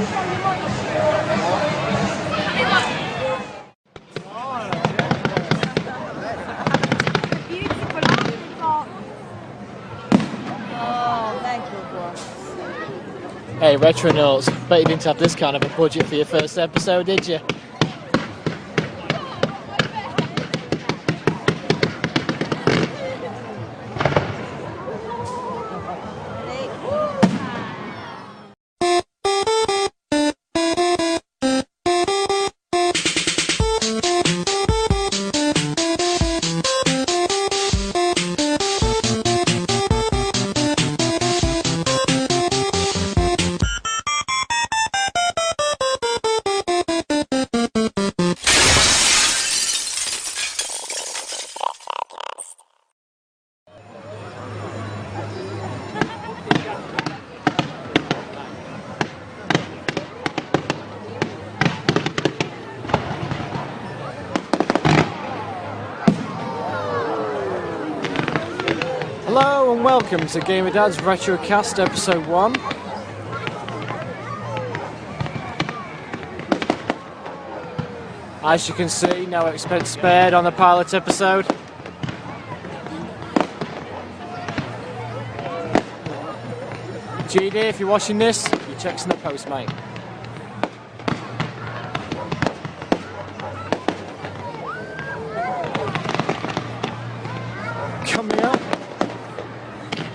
Hey, Retronauts, bet you didn't have this kind of a budget for your first episode, did you? Hello and welcome to Gamerdads Retrocast episode 1. As you can see, no expense spared on the pilot episode. GD, if you're watching this, your check's in the post, mate. Coming up,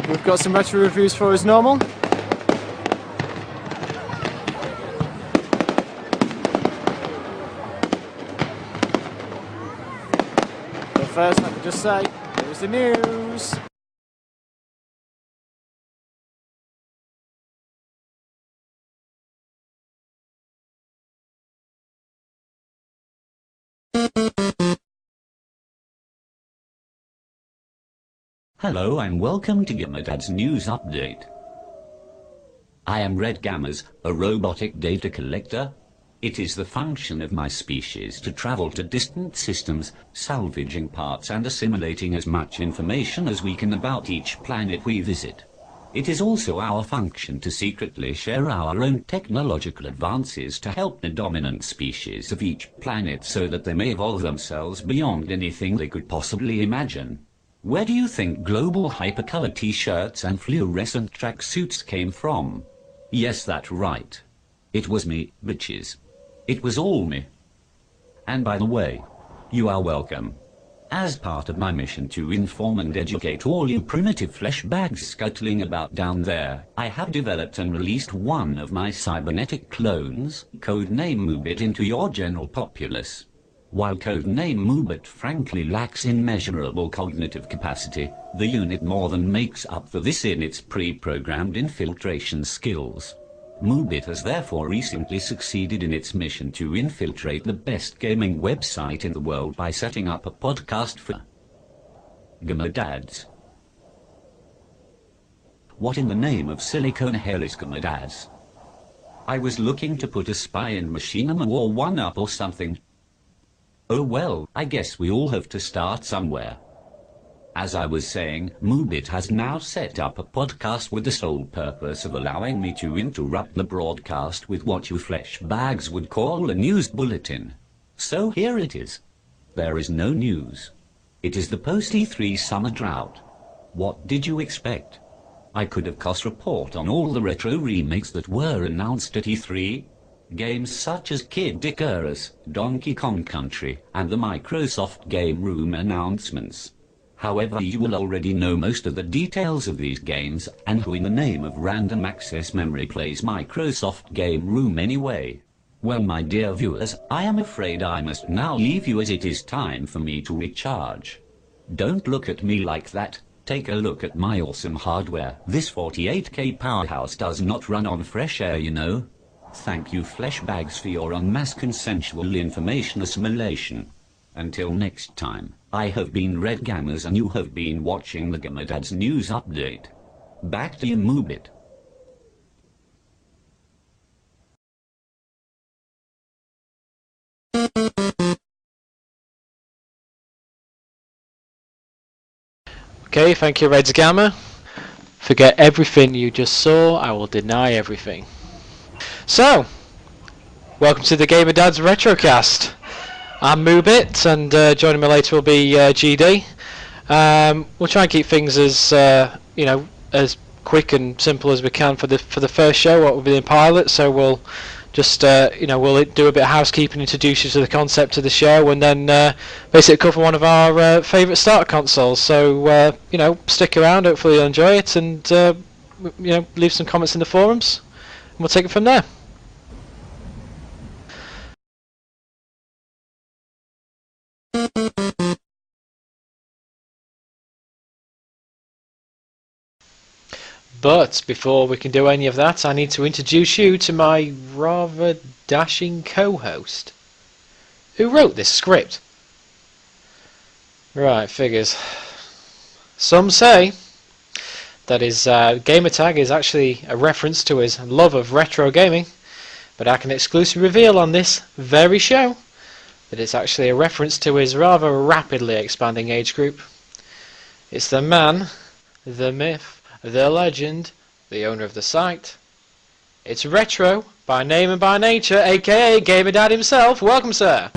we've got some retro reviews for as normal. But first, let me just say, here's the news. Hello and welcome to Gamerdads News Update. I am Red Gammers, a robotic data collector. It is the function of my species to travel to distant systems, salvaging parts and assimilating as much information as we can about each planet we visit. It is also our function to secretly share our own technological advances to help the dominant species of each planet so that they may evolve themselves beyond anything they could possibly imagine. Where do you think global hypercolor t-shirts and fluorescent tracksuits came from? Yes, that's right. It was me, bitches. It was all me. And by the way, you are welcome. As part of my mission to inform and educate all you primitive flesh bags scuttling about down there, I have developed and released one of my cybernetic clones, codename moobit, into your general populace. While codename moobit frankly lacks immeasurable cognitive capacity, the unit more than makes up for this in its pre-programmed infiltration skills. moobit has therefore recently succeeded in its mission to infiltrate the best gaming website in the world by setting up a podcast for Gamerdads. What in the name of silicone hell is Gamerdads? I was looking to put a spy in Machinima or one up or something. Oh well, I guess we all have to start somewhere. As I was saying, moobit has now set up a podcast with the sole purpose of allowing me to interrupt the broadcast with what you flesh bags would call a news bulletin. So here it is. There is no news. It is the post-E3 summer drought. What did you expect? I could have cost report on all the retro remakes that were announced at E3. Games such as Kid Icarus, Donkey Kong Country, and the Microsoft Game Room announcements. However, you will already know most of the details of these games, and who in the name of random access memory plays Microsoft Game Room anyway. Well, my dear viewers, I am afraid I must now leave you as it is time for me to recharge. Don't look at me like that. Take a look at my awesome hardware. This 48K powerhouse does not run on fresh air, you know. Thank you flesh bags for your en masse consensual information assimilation. Until next time, I have been Red Gammers and you have been watching the Gamerdads News Update. Back to you, moobit. Okay, thank you, Reds Gamma. Forget everything you just saw, I will deny everything. So, welcome to the Gamerdads Retrocast. I'm moobit, and joining me later will be GD. We'll try and keep things as as quick and simple as we can for the first show. What will be the pilot? So we'll just we'll do a bit of housekeeping, introduce you to the concept of the show, and then basically cover one of our favourite starter consoles. So stick around. Hopefully you'll enjoy it, and leave some comments in the forums, and we'll take it from there. But before we can do any of that, I need to introduce you to my rather dashing co-host, who wrote this script. Right, figures. Some say that his gamertag is actually a reference to his love of retro gaming, but I can exclusively reveal on this very show that it's actually a reference to his rather rapidly expanding age group. It's the man, the myth, the legend, the owner of the site. It's Retro, by name and by nature, aka Gamerdad himself. Welcome, sir.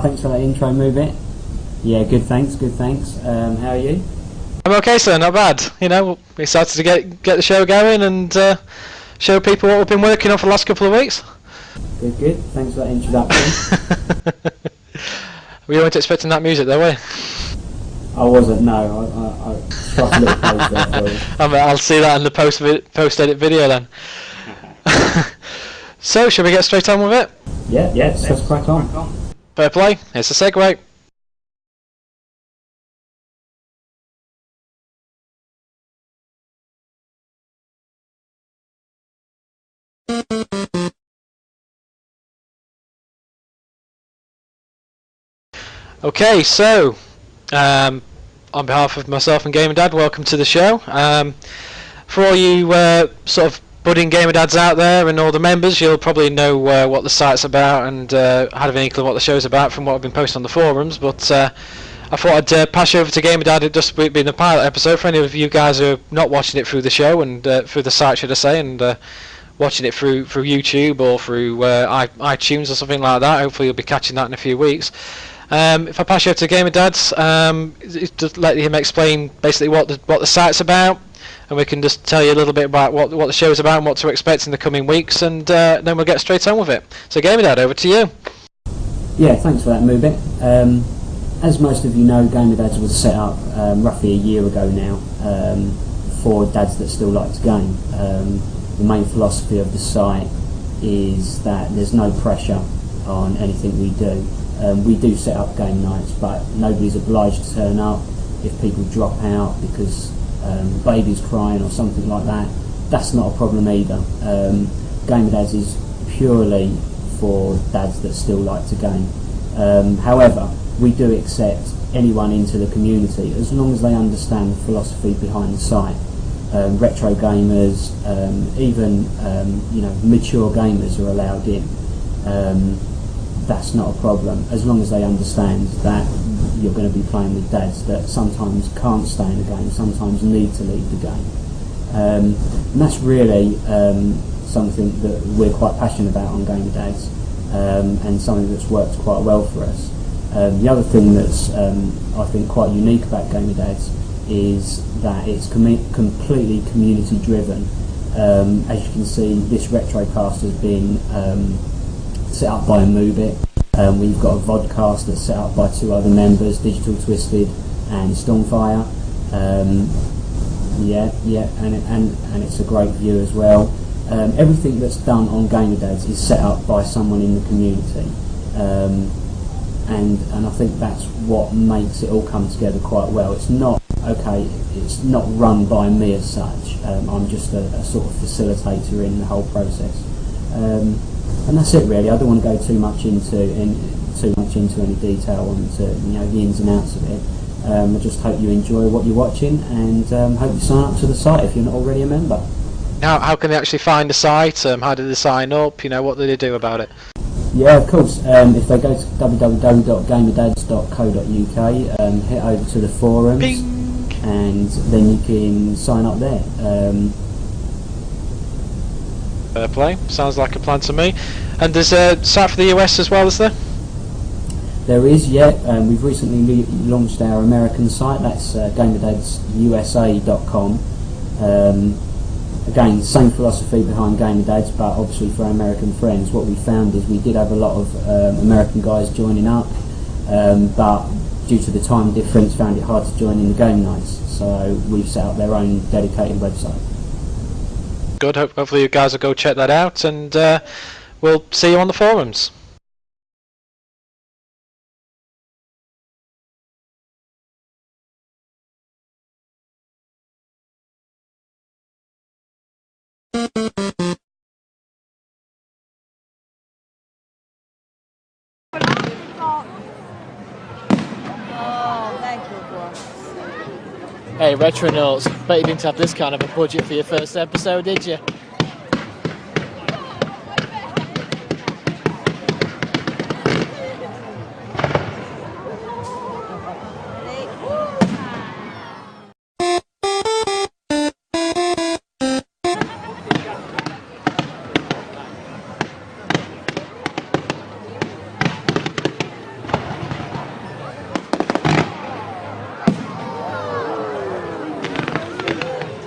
Thanks for that intro, moobit. Yeah, good thanks. How are you? I'm okay, sir, not bad. Excited to get the show going and show people what we've been working on for the last couple of weeks. Good. Thanks for that introduction. We weren't expecting that music, though, were we? I wasn't, no. I struck a little pose there for you. I'll see that in the post-edit video then. So, shall we get straight on with it? Yeah, let's crack on. Fair play, here's the segue. Okay, so on behalf of myself and Gamerdad, welcome to the show. For all you sort of budding Gamerdads out there and all the members, you'll probably know what the site's about and have any clue what the show's about from what I've been posting on the forums. But I thought I'd pass you over to Gamerdad. It just been a pilot episode for any of you guys who are not watching it through the show and through the site, should I say, and watching it through YouTube or through iTunes or something like that. Hopefully you'll be catching that in a few weeks. If I pass you over to Gamerdads, just let him explain basically what the site's about, and we can just tell you a little bit about what the show's about and what to expect in the coming weeks, and then we'll get straight on with it. So Gamerdad, over to you. Yeah, thanks for that, moobit. As most of you know, Gamerdads was set up roughly a year ago now for dads that still like to game. The main philosophy of the site is that there's no pressure on anything we do. We do set up game nights, but nobody's obliged to turn up. If people drop out because baby's crying or something like that, that's not a problem either. Gamerdads is purely for dads that still like to game. However, we do accept anyone into the community as long as they understand the philosophy behind the site. Retro gamers, even mature gamers are allowed in. That's not a problem, as long as they understand that you're going to be playing with dads that sometimes can't stay in the game, sometimes need to leave the game. And that's really something that we're quite passionate about on Gamerdads, and something that's worked quite well for us. The other thing that's I think quite unique about Gamerdads is that it's completely community driven. As you can see, this Retrocast has been set up by a moobit. We've got a vodcast that's set up by two other members, Digital Twisted and Stormfire. And it's a great view as well. Everything that's done on Gamerdads is set up by someone in the community, and I think that's what makes it all come together quite well. It's not run by me as such. I'm just a sort of facilitator in the whole process. And that's it really. I don't want to go too much into any detail onto the ins and outs of it. I just hope you enjoy what you're watching, and hope you sign up to the site if you're not already a member. How can they actually find the site? How do they sign up? What do they do about it? Yeah, of course. If they go to www.gamerdads.co.uk, hit over to the forums. Ping. and then you can sign up there. Fair play. Sounds like a plan to me. And there's a site for the US as well, is there? There is, yeah. We've recently launched our American site. That's gamerdads.usa.com. Again, same philosophy behind Gamerdads, but obviously for our American friends, what we found is we did have a lot of American guys joining up, but due to the time difference, found it hard to join in the game nights. So we've set up their own dedicated website. Good. Hopefully you guys will go check that out, and we'll see you on the forums. Hey, Retronauts, bet you didn't have this kind of a budget for your first episode, did you?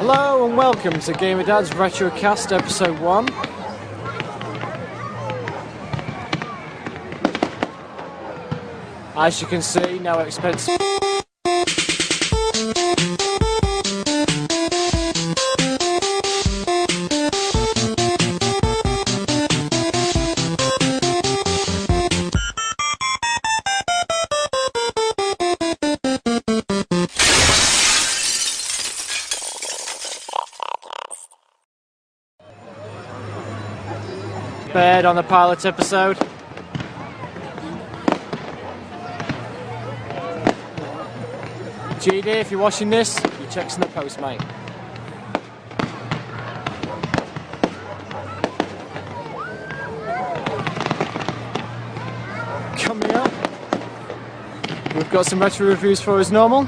Hello and welcome to Gamerdads Retrocast episode 1. As you can see, no expense. Spared on the pilot episode. GD, if you're watching this, your check's in the post, mate. Coming up, we've got some retro reviews for as normal.